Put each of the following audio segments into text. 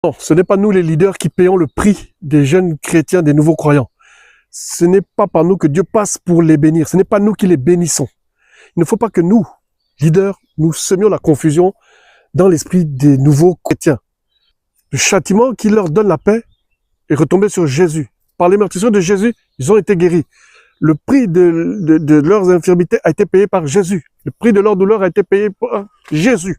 Non, ce n'est pas nous les leaders qui payons le prix des jeunes chrétiens, des nouveaux croyants. Ce n'est pas par nous que Dieu passe pour les bénir. Ce n'est pas nous qui les bénissons. Il ne faut pas que nous, leaders, nous semions la confusion dans l'esprit des nouveaux chrétiens. Le châtiment qui leur donne la paix est retombé sur Jésus. Par les meurtrissures de Jésus, ils ont été guéris. Le prix de leurs infirmités a été payé par Jésus. Le prix de leur douleur a été payé par Jésus.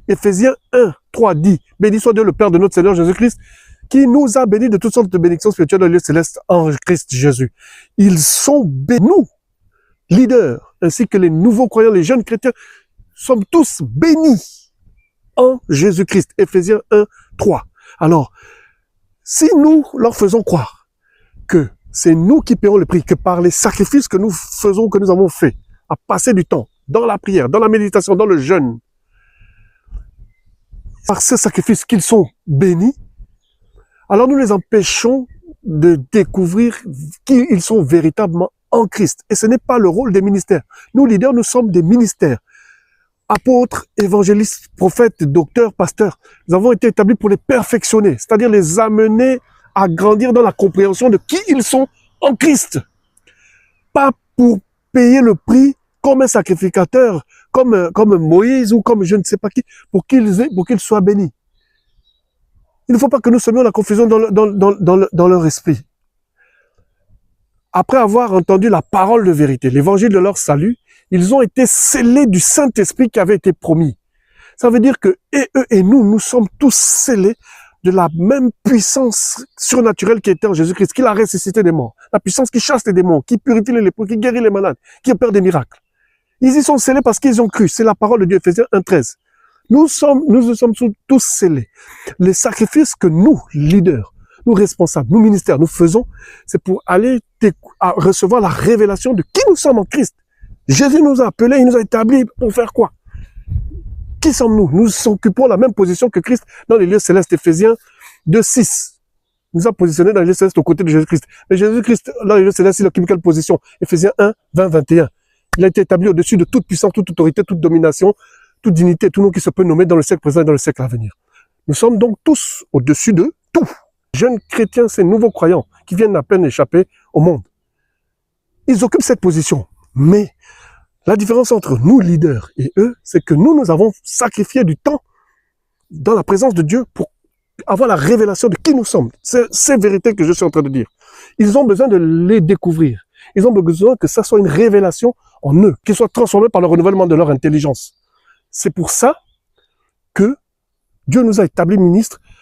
Éphésiens 1, 3 dit, béni soit Dieu le Père de notre Seigneur Jésus-Christ, qui nous a bénis de toutes sortes de bénédictions spirituelles dans les lieux célestes en Christ Jésus. Ils sont bénis, nous, leaders, ainsi que les nouveaux croyants, les jeunes chrétiens, sommes tous bénis en Jésus-Christ. Éphésiens 1, 3. Alors, si nous leur faisons croire que c'est nous qui payons le prix, que par les sacrifices que nous faisons, que nous avons fait, à passer du temps dans la prière, dans la méditation, dans le jeûne, par ces sacrifices qu'ils sont bénis, alors nous les empêchons de découvrir qu'ils sont véritablement en Christ. Et ce n'est pas le rôle des ministères. Nous, leaders, nous sommes des ministères. Apôtres, évangélistes, prophètes, docteurs, pasteurs. Nous avons été établis pour les perfectionner, c'est-à-dire les amener à grandir dans la compréhension de qui ils sont en Christ. Pas pour payer le prix comme un sacrificateur, comme Moïse ou comme je ne sais pas qui, pour qu'ils soient bénis. Il ne faut pas que nous semions la confusion dans leur esprit. Après avoir entendu la parole de vérité, l'évangile de leur salut, ils ont été scellés du Saint-Esprit qui avait été promis. Ça veut dire que et eux et nous sommes tous scellés de la même puissance surnaturelle qui était en Jésus-Christ, qui l'a ressuscité des morts. La puissance qui chasse les démons, qui purifie les lépreux, qui guérit les malades, qui opère des miracles. Ils y sont scellés parce qu'ils ont cru. C'est la parole de Dieu, Éphésiens 1,13. Nous sommes tous scellés. Les sacrifices que nous, leaders, nous responsables, nous ministères, nous faisons, c'est pour aller recevoir la révélation de qui nous sommes en Christ. Jésus nous a appelés, il nous a établis pour faire quoi? Qui sommes-nous? Nous occupons la même position que Christ dans les lieux célestes. Éphésiens 2,6. Il nous a positionnés dans les lieux célestes aux côtés de Jésus-Christ. Mais Jésus-Christ, dans les lieux célestes, il occupe quelle position? Éphésiens 1, 20, 21. Il a été établi au-dessus de toute puissance, toute autorité, toute domination, toute dignité, tout nom qui se peut nommer dans le siècle présent et dans le siècle à venir. Nous sommes donc tous au-dessus de tout. Jeunes chrétiens, ces nouveaux croyants qui viennent à peine d'échapper au monde. Ils occupent cette position. Mais la différence entre nous, leaders, et eux, c'est que nous avons sacrifié du temps dans la présence de Dieu pour avoir la révélation de qui nous sommes. C'est ces vérités que je suis en train de dire. Ils ont besoin de les découvrir. Ils ont besoin que ça soit une révélation en eux, qu'ils soient transformés par le renouvellement de leur intelligence. C'est pour ça que Dieu nous a établis ministres